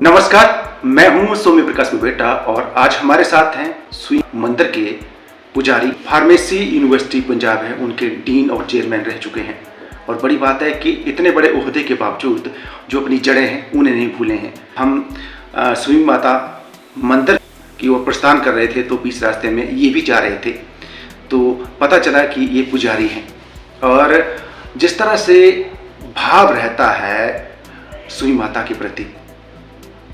नमस्कार, मैं हूं सौम्य प्रकाश बेटा और आज हमारे साथ हैं सुई मंदिर के पुजारी, फार्मेसी यूनिवर्सिटी पंजाब है, उनके डीन और चेयरमैन रह चुके हैं। और बड़ी बात है कि इतने बड़े ओहदे के बावजूद जो अपनी जड़ें हैं उन्हें नहीं भूले हैं। हम सुई माता मंदिर की ओर प्रस्थान कर रहे थे तो बीच रास्ते में ये भी जा रहे थे तो पता चला कि ये पुजारी हैं और जिस तरह से भाव रहता है सुई माता के प्रति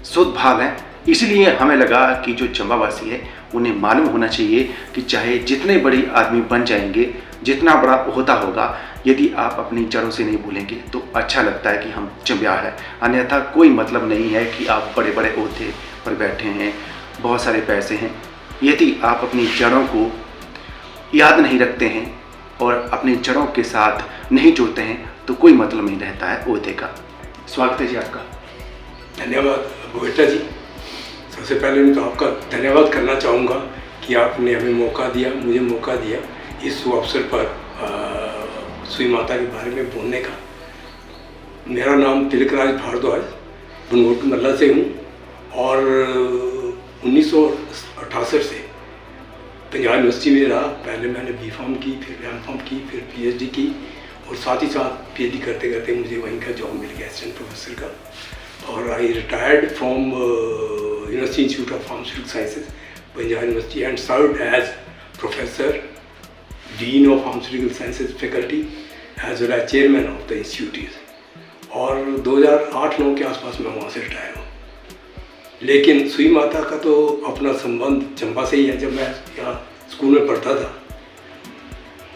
शुद्ध भाव है, इसीलिए हमें लगा कि जो चंबावासी है उन्हें मालूम होना चाहिए कि चाहे जितने बड़ी आदमी बन जाएंगे, जितना बड़ा ओहदा होगा, यदि आप अपनी जड़ों से नहीं भूलेंगे तो अच्छा लगता है कि हम चंबिया है। अन्यथा कोई मतलब नहीं है कि आप बड़े बड़े ओहदे पर बैठे हैं, बहुत सारे पैसे हैं, यदि आप अपनी जड़ों को याद नहीं रखते हैं और अपनी जड़ों के साथ नहीं जुड़ते हैं तो कोई मतलब नहीं रहता है ओहदे का। स्वागत है जी आपका। धन्यवाद बेटा जी। सबसे पहले मैं तो आपका धन्यवाद करना चाहूँगा कि आपने हमें मुझे मौका दिया इस अवसर पर सुई माता के बारे में बोलने का। मेरा नाम तिलकराज भारद्वाज बनोट मल्ला से हूँ और 1968 से पंजाब यूनिवर्सिटी में रहा। पहले मैंने B.Pharm की, फिर M.Pharm की, फिर PhD की और साथ ही साथ PhD करते करते मुझे वहीं का जॉब मिल गया असिस्टेंट प्रोफेसर का। और I retired from university institute of pharmaceutical sciences Punjab university and served as professor, dean of pharmaceutical sciences faculty as well as chairman of the institute. और 2008-09 के आसपास मैं वहाँ से रिटायर हूँ। लेकिन सुई माता का तो अपना संबंध चंबा से ही है। जब मैं यहाँ स्कूल में पढ़ता था,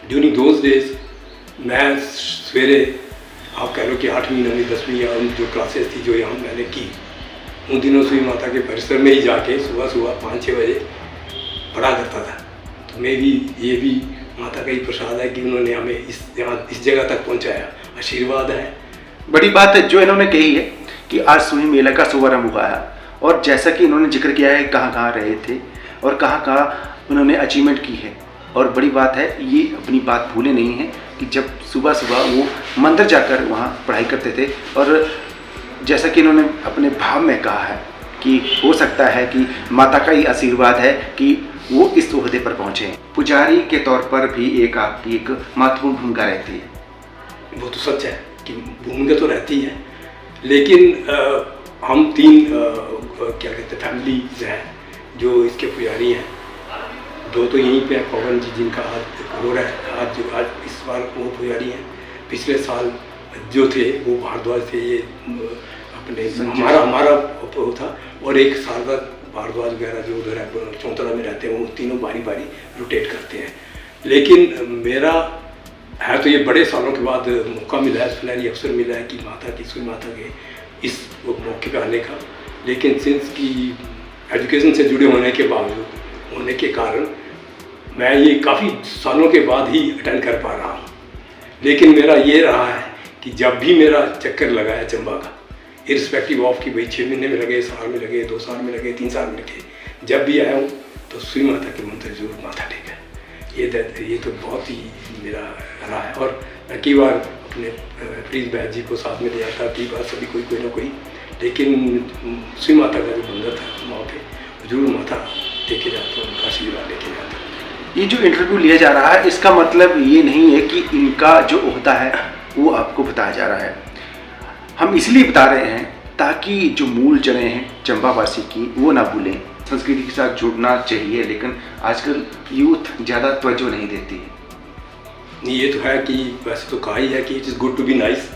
ड्यूरिंग दोज डेज मैं सवेरे आप कह लो कि 8वीं 9वीं 10वीं या जो क्लासेस थी जो यहाँ मैंने की, उन दिनों सुई माता के परिसर में ही जाके सुबह 5-6 बजे पढ़ा करता था। तो मैं भी ये भी माता का ही प्रसाद है कि उन्होंने हमें इस जगह तक पहुँचाया। आशीर्वाद है। बड़ी बात है जो इन्होंने कही है कि आज सुई मेला का शुभारंभ हुआ है और जैसा कि इन्होंने जिक्र किया है कहाँ कहाँ रहे थे और कहाँ कहाँ उन्होंने अचीवमेंट की है। और बड़ी बात है, ये अपनी बात भूले नहीं है कि जब सुबह सुबह वो मंदिर जाकर वहाँ पढ़ाई करते थे और जैसा कि इन्होंने अपने भाव में कहा है कि हो सकता है कि माता का ही आशीर्वाद है कि वो इस ओहदे पर पहुँचे। पुजारी के तौर पर भी आपकी एक महत्वपूर्ण भूमिका रहती है। वो तो सच है कि भूमिका तो रहती है, लेकिन हम 3 क्या कहते हैं फैमिलीज हैं जो इसके पुजारी हैं। 2 तो यहीं पे पवन जी जिनका आज हो रहा है, आज इस बार वो पुजारी हैं। पिछले साल जो थे वो भारद्वाज थे, ये अपने हमारा वो था। और एक शारदा भारद्वाज वगैरह जो उधर है चौंतरा में रहते हैं, वो तीनों बारी बारी रोटेट करते हैं। लेकिन मेरा है तो ये बड़े सालों के बाद मौका मिला है, सुनहरी अवसर मिला है कि माता की सुई माता के इस मौके पर आने का। लेकिन सिंस की एजुकेशन से जुड़े होने के बावजूद होने के कारण मैं ये काफ़ी सालों के बाद ही अटेंड कर पा रहा हूँ। लेकिन मेरा ये रहा है कि जब भी मेरा चक्कर लगा है चंबा का, इरिस्पेक्टिव ऑफ कि भाई 6 महीने में लगे, साल में लगे, 2 साल में लगे, 3 साल में लगे, जब भी आया हूँ तो सुई माता के मंदिर जरूर माथा टेका है। ये तो बहुत ही मेरा रहा है। और मैं कई बार अपने प्लीज बहन जी को साथ में ले जाता, कई बार सभी कोई ना कोई, लेकिन सुई माता का जो मंदिर था वहाँ पे जरूर माथा टेके जाता हूँ, उनका आशीर्वाद लेके जाता हूँ। ये जो इंटरव्यू लिया जा रहा है इसका मतलब ये नहीं है कि इनका जो ओहदा है वो आपको बताया जा रहा है। हम इसलिए बता रहे हैं ताकि जो मूल जड़ें हैं चंबावासी की वो ना भूलें। संस्कृति के साथ जुड़ना चाहिए, लेकिन आजकल यूथ ज़्यादा तवज्जो नहीं देती है। ये तो है कि वैसे तो कहा ही है कि it is good to be nice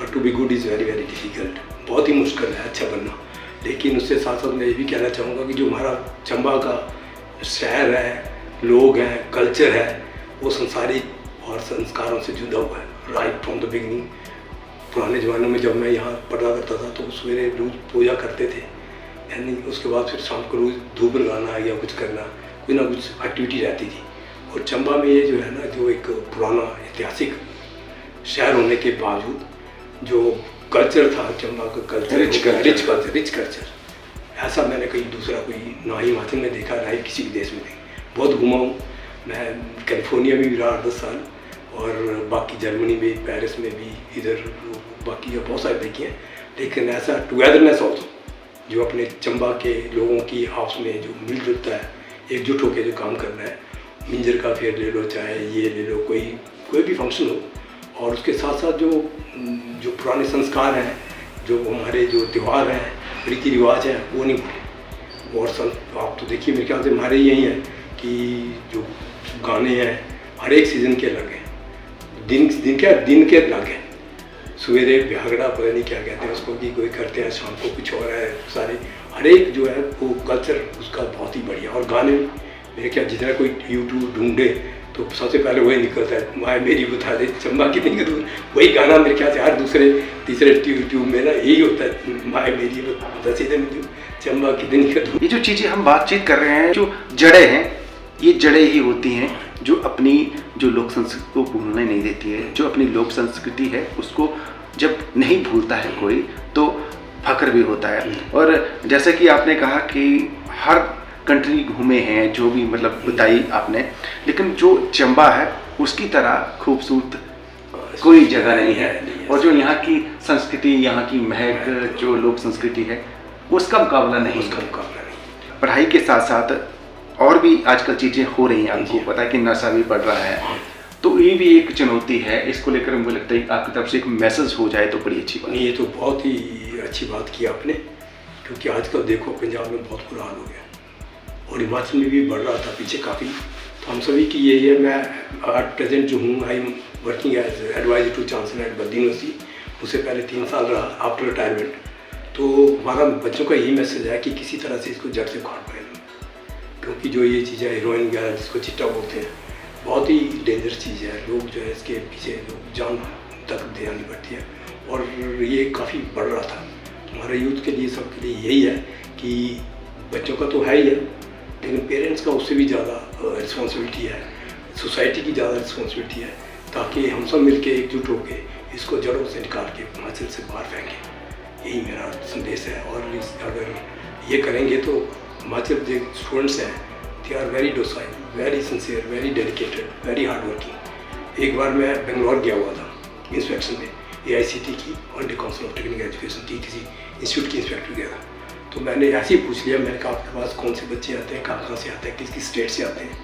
but to be good is very very difficult. बहुत ही मुश्किल है अच्छा बनना। लेकिन उससे साथ साथ मैं ये भी कहना चाहूँगा कि जो हमारा चंबा का शहर है, लोग हैं, कल्चर है, वो संसारिक और संस्कारों से जुड़ा हुआ है राइट फ्रॉम द बिगनिंग। पुराने ज़माने में जब मैं यहाँ पढ़ा करता था तो सवेरे रोज़ पूजा करते थे, यानी उसके बाद फिर शाम को रोज़ धूप लगाना या कुछ करना, कोई ना कुछ एक्टिविटी रहती थी। और चंबा में ये जो है ना, जो एक पुराना ऐतिहासिक शहर होने के बावजूद जो कल्चर था चंबा का कल्चर, रिच कल्चर, ऐसा मैंने कहीं दूसरा कोई ना ही हिमाचल में देखा ना ही किसी भी देश में देखा। बहुत घुमा हूँ मैं, कैलिफोर्निया में भी रहा 10 साल और बाकी जर्मनी में, पेरिस में भी, इधर बाकी बहुत सारी देखी हैं। लेकिन ऐसा टुगेदरनेस ऑल्सो जो अपने चंबा के लोगों की आपस में जो मिलजुलता है, एकजुट होकर जो काम करना है, मिंजर का फेयर ले लो, चाहे ये ले लो, कोई भी फंक्शन हो, और उसके साथ साथ जो पुराने संस्कार हैं, जो हमारे जो त्यौहार हैं, रीति रिवाज हैं, वो नहीं भूले। और आप तो देखिए मेरे ख्याल से हमारे यही है कि जो गाने हैं हर एक सीज़न के अलग हैं, दिन के अलग हैं। सवेरे ब्यागड़ा पता नहीं क्या कहते हैं उसको, कि कोई करते हैं, शाम को कुछ और है, सारे हर एक जो है वो कल्चर उसका बहुत ही बढ़िया। और गाने मेरे ख्याल जितना कोई यूट्यूब ढूंढे तो सबसे पहले वही निकलता है, माए मेरी बता दे चंबा कितनी दूर, वही गाना मेरे ख्याल से हर दूसरे तीसरे ट्यूब में ना यही होता है, माए मेरी बता सीधे चंबा कितनी दूर। ये जो चीज़ें हम बातचीत कर रहे हैं, जो जड़ें हैं, ये जड़ें ही होती हैं जो अपनी जो लोक संस्कृति को भूलने नहीं देती है। जो अपनी लोक संस्कृति है उसको जब नहीं भूलता है कोई तो फख्र भी होता है। और जैसे कि आपने कहा कि हर कंट्री घूमे हैं, जो भी मतलब बताई आपने, लेकिन जो चंबा है उसकी तरह खूबसूरत कोई जगह नहीं है। और जो यहाँ की संस्कृति, यहाँ की महक, जो लोक संस्कृति है उसका मुकाबला नहीं। पढ़ाई के साथ साथ और भी आजकल चीज़ें हो रही हैं, आपको पता है कि नशा भी बढ़ रहा है, तो ये भी एक चुनौती है। इसको लेकर मुझे लगता है कि आपकी तरफ से एक मैसेज हो जाए तो बड़ी अच्छी बात। ये तो बहुत ही अच्छी बात की आपने, क्योंकि आजकल देखो पंजाब में बहुत बुरा हाल हो गया और हिमाचल में भी बढ़ रहा था पीछे काफ़ी। तो हम सभी की यही है, मैं एट प्रेजेंट जो हूँ, I am working as advisor to chancellor at Baddi university, उससे पहले 3 साल रहा आफ्टर रिटायरमेंट। तो हमारा बच्चों का यही मैसेज है कि किसी तरह से इसको जड़ से उखाड़ पाए, क्योंकि जो ये चीज़ें हीरोइन वगैरह जिसको चिट्टा बोलते हैं, बहुत ही डेंजरस चीज़ है। लोग जो है इसके पीछे जान तक देनी पड़ती है और ये काफ़ी बढ़ रहा था। हमारे यूथ के लिए, सबके लिए यही है कि बच्चों का तो है ही है, लेकिन पेरेंट्स का उससे भी ज़्यादा रिस्पॉन्सिबिलिटी है, सोसाइटी की ज़्यादा रिस्पॉन्सिबिलिटी है, ताकि हम सब मिल के एकजुट होकर इसको जड़ों से निकाल के हिमाचल से बाहर फेंकें। यही मेरा संदेश है। और अगर ये करेंगे तो हिमाचल जो स्टूडेंट्स हैं, they are very docile, very sincere, very dedicated, very hard working. एक बार मैं बेंगलोर गया हुआ था इंस्पेक्शन में, AICT की, all council of technical education की, किसी इंस्टीट्यूट की इंस्पेक्टर गया था। तो मैंने ऐसे ही पूछ लिया, मैंने कहा आपके पास कौन से बच्चे आते हैं, कहाँ से आते हैं, किस किस स्टेट से आते हैं।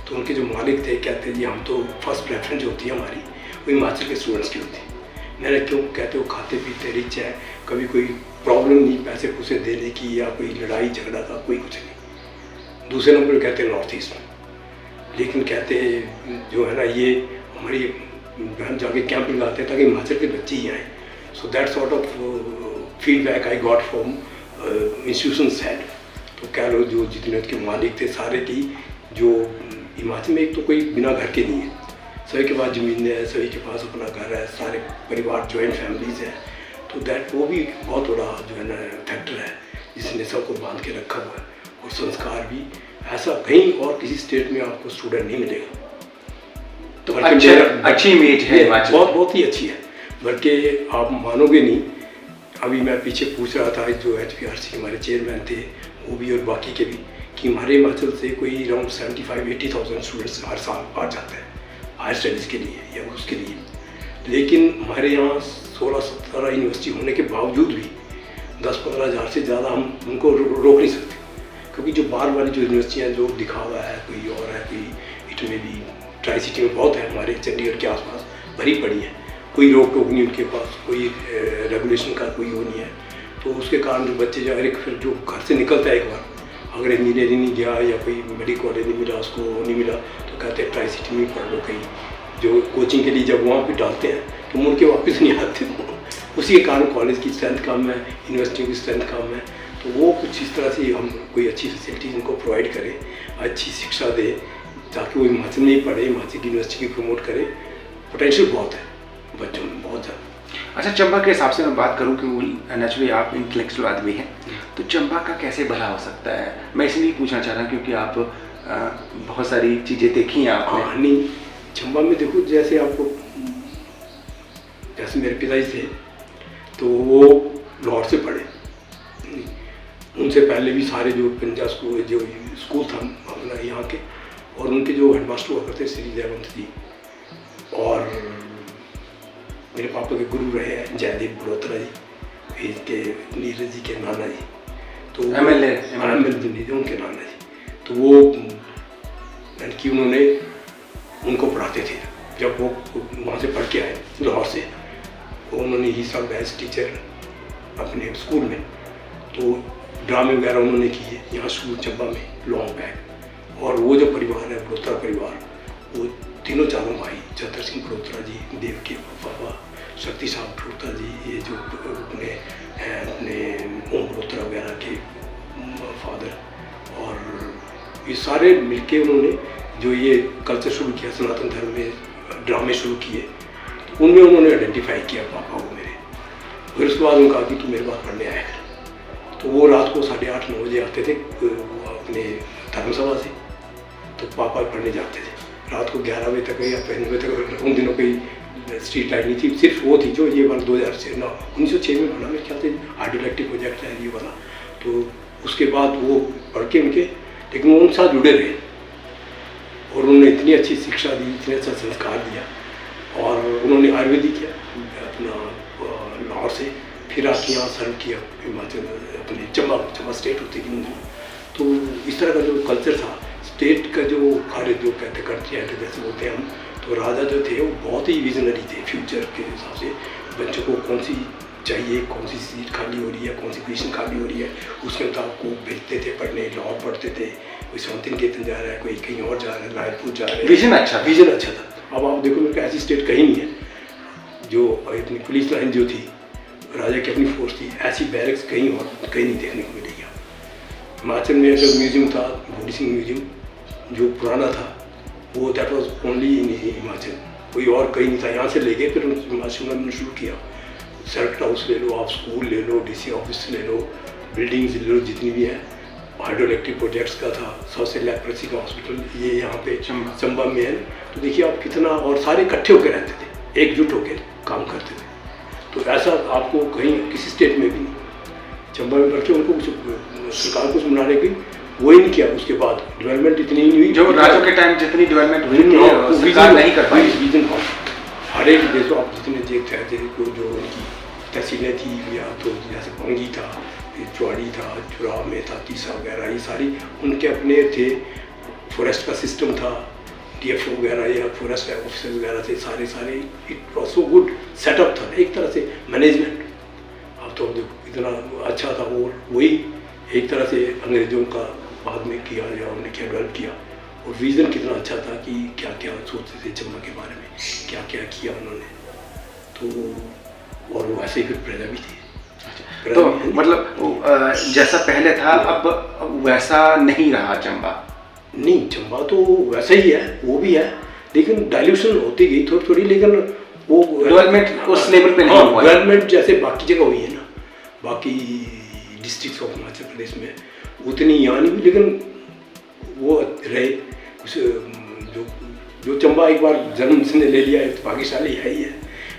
तो उनके जो मालिक थे कहते हैं जी हम तो फर्स्ट प्रेफरेंस जो होती है हमारी वो हिमाचल के स्टूडेंट्स की होती है। मैंने क्यों? कहते वो खाते पीते रिच है, कभी कोई प्रॉब्लम नहीं पैसे पूसे देने की या कोई लड़ाई झगड़ा का कोई कुछ नहीं। दूसरे नंबर कहते हैं नॉर्थ ईस्ट में, लेकिन कहते जो है ना ये हमारी हम जाके कैंप लगाते हैं ताकि हिमाचल के बच्चे ही आएँ। So that sort of feedback I got from institutions head. तो कह लो जो जितने उसके मालिक थे सारे की, जो हिमाचल में एक तो कोई बिना घर के नहीं है, सभी के पास ज़मीन है, सभी के पास अपना घर है, सारे परिवार जॉइंट फैमिलीज हैं। तो दैट वो भी बहुत बड़ा जो है ना फैक्टर है जिसने सबको बांध के रखा हुआ है। और संस्कार भी ऐसा कहीं और किसी स्टेट में आपको स्टूडेंट नहीं मिलेगा। तो अच्छी इमेज है हिमाचल, बहुत ही अच्छी है, बल्कि आप मानोगे नहीं। अभी मैं पीछे पूछ रहा था, जो HPRC के हमारे चेयरमैन थे वो भी और बाकी के भी, कि हमारे हिमाचल से कोई अराउंड 75-80,000 स्टूडेंट्स हर साल बाहर जाते हैं हायर स्टडीज़ के लिए या उसके लिए। लेकिन हमारे यहाँ 16-17 यूनिवर्सिटी होने के बावजूद भी 10-15 हज़ार से ज़्यादा हम उनको रोक नहीं सकते, क्योंकि जो बाहर वाली जो यूनिवर्सिटियाँ जो दिखा हुआ है, कोई और है, कोई इट में भी ट्राई सिटी में बहुत है, हमारे चंडीगढ़ के आसपास भरी पड़ी है, कोई रोक टोक नहीं उनके पास, कोई रेगुलेशन का कोई वो नहीं है। तो उसके कारण जो बच्चे जो फिर जो घर से निकलता है एक बार, अगर इंजीनियरिंग नहीं गया या कोई मेडिकल कॉलेज नहीं मिला, उसको नहीं मिला, तो कहते हैं ट्राई सिटी में पढ़ लो कहीं। जो कोचिंग के लिए जब वहाँ पे डालते हैं तो मुड़ के वापस नहीं आते। उसी के कारण कॉलेज की स्ट्रेंथ कम है, यूनिवर्सिटी की स्ट्रेंथ कम है। तो वो कुछ इस तरह से हम कोई अच्छी फैसिलिटीज उनको प्रोवाइड करें, अच्छी शिक्षा दें, ताकि वो हिमाचल में ही पढ़े, हिमाचल की यूनिवर्सिटी की प्रमोट करें। पोटेंशियल बहुत है बच्चों में, बहुत ज़्यादा। अच्छा, चंबा के हिसाब से मैं बात करूं कि नेचुरली आप इंटेलेक्चुअल आदमी हैं, तो चंबा का कैसे भला हो सकता है? मैं इसलिए पूछना चाह रहा हूँ क्योंकि आप बहुत सारी चीज़ें देखी हैं आपने। हाँ, नहीं, चंबा में देखो, जैसे आपको, जैसे मेरे पिताजी थे तो वो लाहौर से पढ़े, उनसे पहले भी सारे जो पंजाब स्कूल था अपना यहाँ के, और उनके जो हेडमास्टर हुआ करते श्री जयवंत जी, और मेरे पापा के गुरु रहे हैं जयदेव बड़ोत्रा जी, इसके नीरज जी के नाना जी। तो MLA नहीं उनके नाना जी, तो वो यानी कि उन्होंने उनको पढ़ाते थे। जब वो वहाँ से पढ़ के आए लाहौर से, तो उन्होंने ही सब एज टीचर अपने स्कूल में, तो ड्रामे वगैरह उन्होंने किए यहाँ स्कूल चंबा में, लॉन्ग बैग। और वो जो परिवार है बड़ोत्रा परिवार, वो तीनों चारों भाई, चतर सिंह बड़ोत्रा जी, देव के पापा शक्ति साहब बड़ोत्रा जी, ये जो अपने हैं अपने ओम बड़ोत्रा वगैरह के फादर, और ये सारे मिलके उन्होंने जो ये कल्चर शुरू किया, सनातन धर्म में ड्रामे शुरू किए, तो उनमें उन्होंने आइडेंटिफाई किया पापा को मेरे। फिर उसके बाद उन्होंने कहा कि तू मेरे पास पढ़ने आया कर। तो वो रात को 8:30-9 बजे आते थे अपने धर्मसभा से, तो पापा पढ़ने जाते थे रात को 11 बजे तक या 5 बजे तक। उन दिनों कोई स्ट्रीट लाइट नहीं थी, सिर्फ वो थी जो ये वाला 1906 में बना, मेरे ख्याल से हाइड्रोइलेक्ट्रिक प्रोजेक्ट है ये वाला। तो उसके बाद वो पढ़ के उनके, लेकिन वो उनके साथ जुड़े रहे और उन्होंने इतनी अच्छी शिक्षा दी, इतने अच्छा संस्कार दिया। और उन्होंने आयुर्वेदिक किया अपना लाहौर से, फिर आके यहाँ सर्व किया हिमाचल, अपने चंबा स्टेट होती थी। तो इस तरह का जो कल्चर था स्टेट का, जो खारिज जो कहते कंट्री है जैसे बोलते हैं हम, तो राजा जो थे वो बहुत ही विजनरी थे फ्यूचर के हिसाब से। बच्चों को कौन सी चाहिए, कौन सी सीट खाली हो रही है, कौन सी पोजीशन खाली हो रही है, उसके मुताबिक को भेजते थे पढ़ने। लाहौर पढ़ते थे, कोई शांतिनिकेतन जा रहा है, कोई कहीं और जा रहा है, रायपुर जा रहा है। विजन अच्छा था। अब आप देखो मेरे को ऐसी स्टेट कहीं नहीं है जो अपनी पुलिस लाइन जो थी राजा की अपनी फोर्स थी, ऐसी बैरक्स कहीं नहीं देखने को मिलेगी। हिमाचल में जो म्यूजियम था, भोली सिंह म्यूजियम, जो पुराना था, वो that was only in Himachal, कोई और कहीं नहीं था। यहाँ से ले गए, फिर हिमाचल में शुरू किया। सर्किट हाउस ले लो, आप स्कूल ले लो, DC ऑफिस ले लो, बिल्डिंग्स ले लो जितनी भी है। हाइड्रोइलेक्ट्रिक प्रोजेक्ट्स का था, सबसे लेप्रोसी का हॉस्पिटल ये यहाँ पे चंबा में है। तो देखिए आप कितना, और सारे इकट्ठे होकर रहते थे, एकजुट होकर काम करते थे। तो ऐसा आपको कहीं किसी स्टेट में भी नहीं। चंबा में बढ़ के उनको कुछ सरकार कुछ मनाने की वो ही नहीं किया। उसके बाद डेवलपमेंट इतनी नहीं हुई जो राजों के टाइम जितनी डेवलपमेंट हुई सरकार नहीं कर पाई। विजन हर एक देखो आप जितने देखते हैं जो उनकी तहसीलें थी, या तो जैसे पंगी था, चौड़ी था, चुराव में था, तीसा वगैरह, ये सारी उनके अपने थे। फॉरेस्ट का सिस्टम था, DFO वगैरह या फॉरेस्ट ऑफिसर वगैरह थे, सारे it was so good setup था एक तरह से मैनेजमेंट। अब तो इतना अच्छा था। और वही एक तरह से अंग्रेज़ों का बाद में किया, या उन्होंने क्या डेवलप किया, और विज़न कितना अच्छा था कि क्या क्या सोचते थे चंबा के बारे में, क्या क्या किया उन्होंने। तो और वैसे ही फिर प्रजा भी थी। तो मतलब जैसा पहले था अब वैसा नहीं रहा चंबा। नहीं, चंबा तो वैसा ही है, वो भी है, लेकिन डाइल्यूशन होती गई थोड़ी, लेकिन वो डेवलपमेंट उस लेवल पे नहीं हुआ। डेवलपमेंट जैसे बाकी जगह हुई है ना, बाकी डिस्ट्रिक्ट ऑफ हिमाचल प्रदेश में उतनी यहाँ नहीं हुई, लेकिन वो रहे कुछ जो चंबा एक बार जन्म जिसने ले लिया है तो भाग्यशाली है ही है।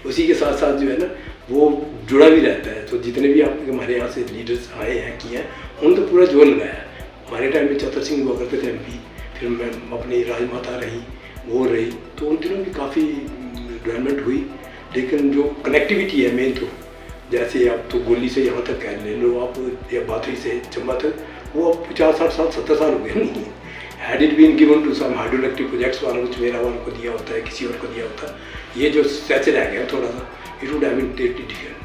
उसी के साथ साथ जो है ना वो जुड़ा भी रहता है। तो जितने भी आप हमारे यहाँ से लीडर्स आए हैं किए हैं, उन्होंने तो पूरा जोर लगाया है। हमारे टाइम में चतर सिंह हुआ करते थे MP, फिर मैं अपनी राजमाता रही, वो रही, तो उन दिनों भी काफ़ी डेवलपमेंट हुई। लेकिन जो कनेक्टिविटी है मेन, तो जैसे आप तो गोली से यहाँ तक ले लो आप, या बाथरी से चंबा तक, वो अब 50-60 साल 70 साल हो गए नहीं। Had it been given to some hydroelectric projects वालों कुछ मेरा वालों को दिया होता है, किसी और को दिया होता, ये जो सच रह गया थोड़ा सा, it would have been different.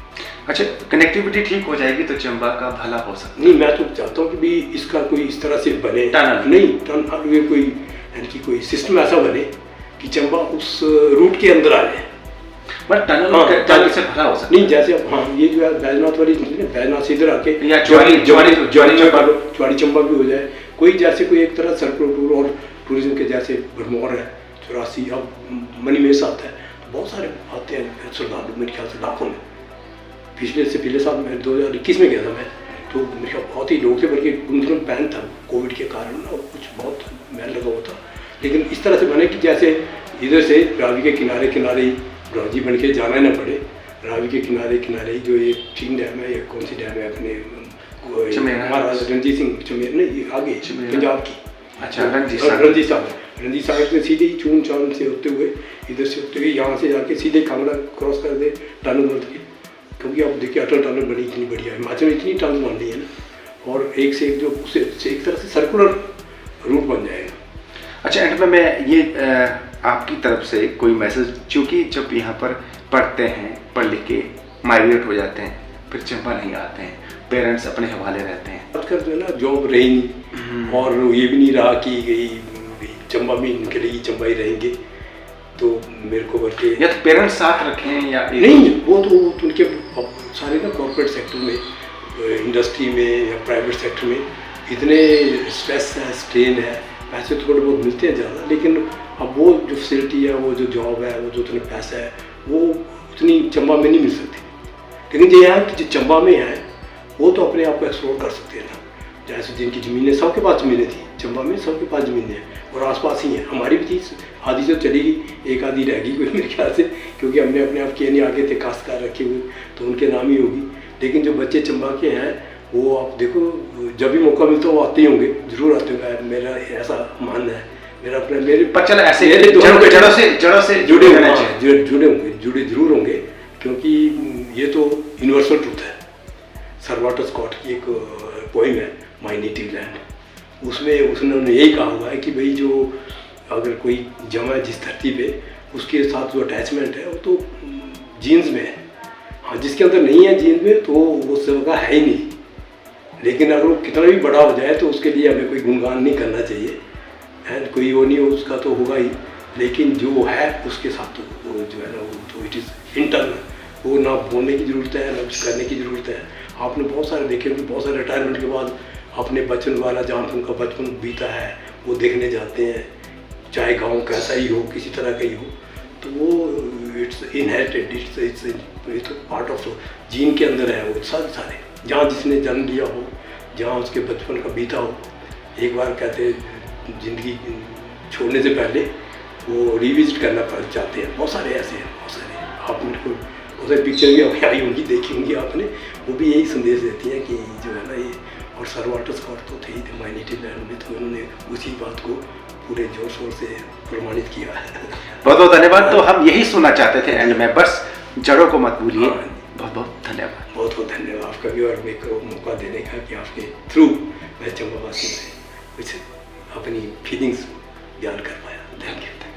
अच्छा, कनेक्टिविटी ठीक हो जाएगी तो चंबा का भला हो सकता है। नहीं, मैं तो चाहता हूँ कि भी इसका कोई इस तरह से बने, टनल नहीं टनल, ये कोई यानी कि कोई सिस्टम ऐसा बने कि चंबा उस रूट के अंदर आ जाए। बट टनल से भला हो सकता नहीं, जैसे अब हाँ ये जो है बैजनाथ वाली, बैजनाथ से इधर आके या चौड़ी चंबा भी हो जाए, कोई जैसे कोई एक तरह सर्कुलर टूर और टूरिज्म के जैसे भरमौर है 84, अब मणिमेश आता है, तो बहुत सारे आते हैं श्रद्धालु, मेरे ख्याल से लाखों में। पिछले साल मैं 2021 में गया था मैं, तो मेरे ख्याल बहुत ही लोग थे, बल्कि उन दिनों बैन था कोविड के कारण और कुछ बहुत बैन लगा हुआ था। लेकिन इस तरह से बने कि जैसे इधर से रावी के किनारे ही रावजी बन के जाना ना पड़े। रावी के किनारे ही जो ये 3 डैम है, ये कौन सी डैम है अपने महाराजा रणजीत सिंह चमेर नहीं आगे पंजाब की, अच्छा रंजीत सागर से सीधे ही चून चांद से होते हुए इधर से होते हुए यहाँ से जाके सीधे कांगड़ा क्रॉस कर दे टनल बन के। क्योंकि आप देखिए अटल टनल बनी इतनी बढ़िया, हिमाचल में इतनी टनल बन रही है ना, और एक से एक जो उसे एक तरह से सर्कुलर रूट बन जाएगा। अच्छा, एंड में मैं ये आपकी तरफ से कोई मैसेज, क्योंकि जब यहाँ पर पढ़ते हैं, पढ़ लिख के माइग्रेट हो जाते हैं, फिर चंबा नहीं आते हैं, पेरेंट्स अपने हवाले रहते हैं, आजकल जो है ना जॉब रही नहीं और ये भी नहीं रहा कि गई चंबा में निकलेगी, चंबा ही रहेंगे, तो मेरे को बल्कि या तो पेरेंट्स साथ रखें या नहीं, वो तो उनके सारे ना कॉर्पोरेट सेक्टर में, इंडस्ट्री में या प्राइवेट सेक्टर में इतने स्ट्रेस है, स्ट्रेन है, पैसे थोड़े बहुत मिलते हैं ज़्यादा, लेकिन अब वो जो फैसिलिटी है, वो जो जॉब है, वो जो उतने पैसा है, वो उतनी चंबा में नहीं मिल सकती। लेकिन जो यहाँ की जो चंबा में है वो तो अपने आप को एक्सप्लोर कर सकते हैं ना। जैसे जिनकी ज़मीनें, सबके पास ज़मीनें थी चंबा में, सबके पास ज़मीनें हैं और आसपास ही हैं। हमारी भी थी, आधी तो चली गई, एक आधी रह गई कोई मेरे ख्याल से, क्योंकि हमने अपने आप किए नहीं, आगे थे काश्तकार रखे हुए, तो उनके नाम ही होगी। लेकिन जो बच्चे चंबा के हैं वो आप देखो, जब भी मौका मिलता है वो आते ही होंगे, ज़रूर आते होंगे, मेरा ऐसा मानना है, मेरा अपना मेरे पर चल ऐसे जड़ों से जुड़े होंगे, जुड़े जरूर होंगे, क्योंकि ये तो यूनिवर्सल ट्रूथ है। सर वाल्टर स्कॉट की एक पोइम है माय नेटिव लैंड, उसमें उसने यही कहा हुआ है कि भाई जो अगर कोई जमा है जिस धरती पे, उसके साथ जो अटैचमेंट है वो तो जीन्स में है। हाँ, जिसके अंदर नहीं है जीन्स में तो वो सबका है ही नहीं। लेकिन अगर वो कितना भी बड़ा हो जाए तो उसके लिए हमें कोई गुणगान नहीं करना चाहिए, एंड कोई वो नहीं, उसका तो होगा ही, लेकिन जो है उसके साथ तो वो जो है ना, वो तो इट इज़ इंटरनल, वो ना बोलने की ज़रूरत है, ना कुछ करने की ज़रूरत है। आपने बहुत सारे देखे होंगे, बहुत सारे रिटायरमेंट के बाद अपने बचपन वाला, जहाँ पर उनका बचपन बीता है, वो देखने जाते हैं, चाहे गांव कैसा ही हो, किसी तरह का ही हो, तो वो it's inherited, it's part of gene के अंदर है। वो सारे जहाँ जिसने जन्म लिया हो, जहाँ उसके बचपन का बीता हो, एक बार कहते हैं ज़िंदगी छोड़ने से पहले वो रिविजिट करना चाहते हैं। बहुत सारे ऐसे हैं, बहुत सारे। आप मेरे को उसे पिक्चर भी आई होंगी, देखी होंगी आपने, वो भी यही संदेश देती हैं कि जो है ना ये, और सर वाल्टर स्कॉट तो थे ही थे माय नेटिव लैंड में, तो उन्होंने उसी बात को पूरे जोर शोर से प्रमाणित किया है। बहुत बहुत धन्यवाद। तो हम यही सुनना चाहते थे एंड में, बस जड़ों को मत भूलिए। बहुत बहुत धन्यवाद। बहुत बहुत धन्यवाद आपका भी, और मेरे को मौका देने का कि आपके थ्रू मैं चंबावासी से कुछ अपनी फीलिंग्स बयान कर पाया। Thank you.